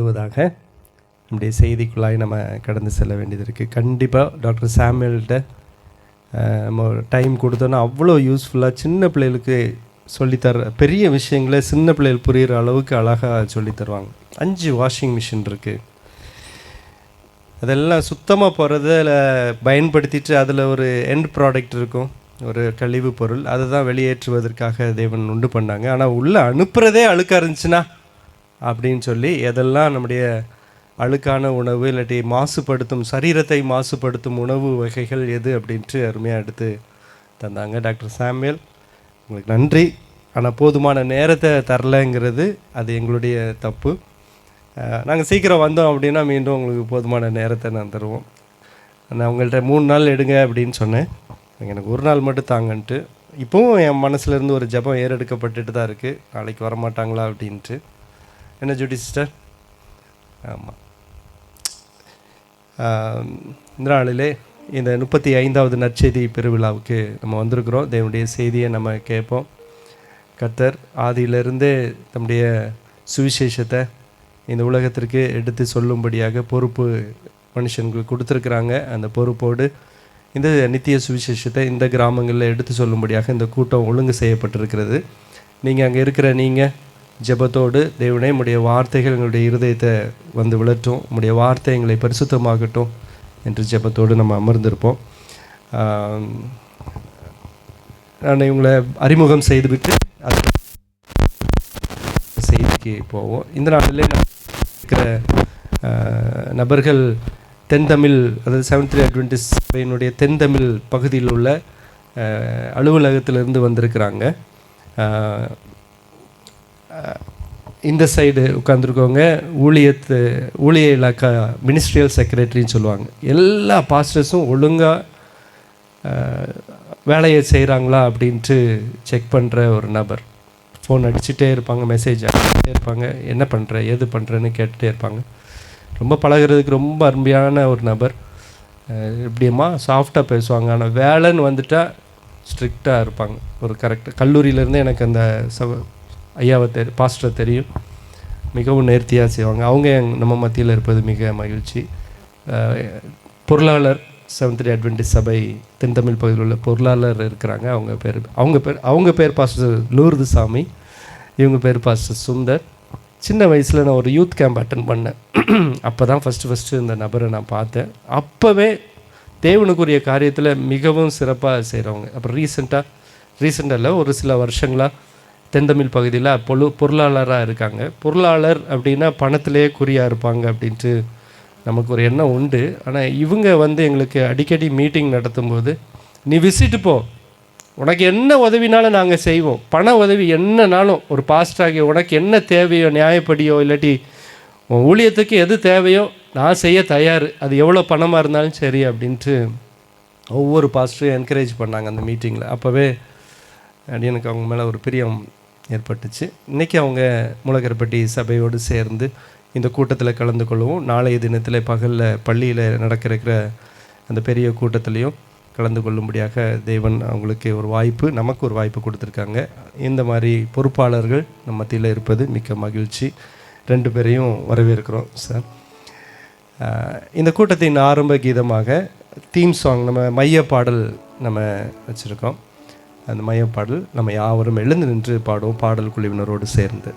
ஆசீர்வதிக்கப்படுவதாக. நம்முடைய செய்திக்குள்ளாய் நம்ம கடந்து செல்ல வேண்டியது இருக்குது. கண்டிப்பாக டாக்டர் சாமுவேல்கிட்ட நம்ம டைம் கொடுத்தோன்னா அவ்வளோ யூஸ்ஃபுல்லாக சின்ன பிள்ளைகளுக்கு சொல்லித்தர பெரிய விஷயங்களை சின்ன பிள்ளைகள் புரிகிற அளவுக்கு அழகாக சொல்லித்தருவாங்க. 5 வாஷிங் மிஷின் இருக்குது. அதெல்லாம் சுத்தமாக போகிறதில் பயன்படுத்திட்டு அதில் ஒரு எண்ட் ப்ராடக்ட் இருக்கும், ஒரு கழிவு பொருள். அதை தான் வெளியேற்றுவதற்காக தேவன் உண்டு பண்ணாங்க. ஆனால் உள்ளே அனுப்புகிறதே அழுக்காக இருந்துச்சுன்னா அப்படின்னு சொல்லி எதெல்லாம் நம்முடைய அழுக்கான உணவு இல்லாட்டி மாசுபடுத்தும் சரீரத்தை மாசுபடுத்தும் உணவு வகைகள் எது அப்படின்ட்டு அருமையாக எடுத்து தந்தாங்க டாக்டர் சாமுவேல். உங்களுக்கு நன்றி. ஆனால் போதுமான நேரத்தை தரலைங்கிறது அது எங்களுடைய தப்பு. நாங்கள் சீக்கிரம் வந்தோம் அப்படின்னா மீண்டும் உங்களுக்கு போதுமான நேரத்தை நான் தருவோம். நான் உங்கள்கிட்ட 3 நாள் எடுங்க அப்படின்னு சொன்னேன். எனக்கு 1 நாள் மட்டும் தாங்கன்ட்டு. இப்போவும் என் மனசுலேருந்து ஒரு ஜெபம் ஏறெடுக்கப்பட்டுட்டு தான் இருக்குது, நாளைக்கு வரமாட்டாங்களா அப்படின்ட்டு. என்ன ஜூடி சிஸ்டர்? ஆமாம். இந்த நாளிலே இந்த 35வது நற்செய்தி பெருவிழாவுக்கு நம்ம வந்திருக்கிறோம். தேவனுடைய செய்தியை நம்ம கேட்போம். கர்த்தர் ஆதியிலிருந்தே தம்முடைய சுவிசேஷத்தை இந்த உலகத்திற்கு எடுத்து சொல்லும்படியாக பொறுப்பு மனுஷங்களுக்கு கொடுத்துருக்குறாங்க. அந்த பொறுப்போடு இந்த நித்திய சுவிசேஷத்தை இந்த கிராமங்களில் எடுத்து சொல்லும்படியாக இந்த கூட்டம் ஒழுங்கு செய்யப்பட்டிருக்கிறது. நீங்கள் அங்கே இருக்கிற நீங்கள் ஜெபத்தோடு தேவனே உம்முடைய வார்த்தைகள் எங்களுடைய இருதயத்தை வந்து விளட்டும், உம்முடைய வார்த்தை எங்களை பரிசுத்தமாகட்டும் என்று ஜெபத்தோடு நம்ம அமர்ந்திருப்போம். நான் இவங்களை அறிமுகம் செய்துவிட்டு அது செய்திக்கு போவோம். இந்த நாளிலே இருக்கிற நபர்கள் தென்தமிழ், அதாவது செவன்த் டே அட்வென்டிஸ்ட் சபையினுடைய தென்தமிழ் பகுதியில் உள்ள அலுவலகத்திலிருந்து வந்திருக்கிறாங்க. இந்த சைடு உட்காந்துருக்கவங்க ஊழிய இலாக்கா மினிஸ்ட்ரியல் செக்ரட்டரின்னு சொல்லுவாங்க. எல்லா பாஸ்டர்ஸும் ஒழுங்காக வேலையை செய்கிறாங்களா அப்படின்ட்டு செக் பண்ணுற ஒரு நபர். ஃபோன் அடிச்சுட்டே இருப்பாங்க, மெசேஜ் அடிச்சுட்டே இருப்பாங்க, என்ன பண்ணுற ஏது பண்ணுறேன்னு கேட்டுகிட்டே இருப்பாங்க. ரொம்ப பழகிறதுக்கு ரொம்ப அருமையான ஒரு நபர். எப்படியம்மா சாஃப்டாக பேசுவாங்க, ஆனால் வேலைன்னு வந்துட்டால் ஸ்ட்ரிக்டாக இருப்பாங்க. ஒரு கரெக்டாக கல்லூரியிலேருந்து எனக்கு அந்த ஐயாவை பாஸ்டரை தெரியும். மிகவும் நேர்த்தியாக செய்வாங்க. அவங்க நம்ம மத்தியில் இருப்பது மிக மகிழ்ச்சி. பொருளாளர் செவன்த் டே அட்வென்டிஸ்ட் சபை தென்தமிழ் பகுதியில் உள்ள பொருளாளர் இருக்கிறாங்க. அவங்க பேர் பாஸ்டர் லூர்து சாமி, இவங்க பேர் பாஸ்டர் சுந்தர். சின்ன வயசில் நான் ஒரு யூத் கேம்ப் அட்டன் பண்ணேன். அப்போ தான் ஃபஸ்ட்டு இந்த நபரை நான் பார்த்தேன். அப்போவே தேவனுக்குரிய காரியத்தில் மிகவும் சிறப்பாக செய்கிறவங்க. அப்புறம் ரீசெண்டாக ஒரு சில வருஷங்களாக தென்தமிழ் பகுதியில் பொருளாளராக இருக்காங்க. பொருளாளர் அப்படின்னா பணத்திலே குறியாக இருப்பாங்க அப்படின்ட்டு நமக்கு ஒரு எண்ணம் உண்டு. ஆனால் இவங்க எங்களுக்கு அடிக்கடி மீட்டிங் நடத்தும்போது, நீ விசிட்டு போ, உனக்கு என்ன உதவினாலும் நாங்கள் செய்வோம், பண உதவி என்னன்னாலும் ஒரு பாஸ்டராகி உனக்கு என்ன தேவையோ நியாயப்படியோ இல்லாட்டி உன் ஊழியத்துக்கு எது தேவையோ நான் செய்ய தயார், அது எவ்வளோ பணமாக இருந்தாலும் சரி அப்படின்ட்டு ஒவ்வொரு பாஸ்டரையும் என்கரேஜ் பண்ணாங்க அந்த மீட்டிங்கில். அப்போவே எனக்கு அவங்க மேலே ஒரு பிரியம் ஏற்பட்டுச்சு. இன்றைக்கி அவங்க மூலக்கரைப்பட்டி சபையோடு சேர்ந்து இந்த கூட்டத்தில் கலந்து கொள்ளவும், நாளைய தினத்தில் பகலில் பள்ளியில் நடக்கிற அந்த பெரிய கூட்டத்திலையும் கலந்து கொள்ளும்படியாக தேவன் அவங்களுக்கு ஒரு வாய்ப்பு, நமக்கு ஒரு வாய்ப்பு கொடுத்துருக்காங்க. இந்த மாதிரி பொறுப்பாளர்கள் நம்ம மத்தியில் இருப்பது மிக்க மகிழ்ச்சி. 2 பேரையும் வரவேற்கிறோம் சார். இந்த கூட்டத்தின் ஆரம்ப கீதமாக தீம் சாங், நம்ம மைய பாடல் நம்ம வச்சுருக்கோம். அந்த மைய பாடல் நம்ம யாவரும் எழுந்து நின்று பாடுவோம், பாடல் குழுவினரோடு சேர்ந்து.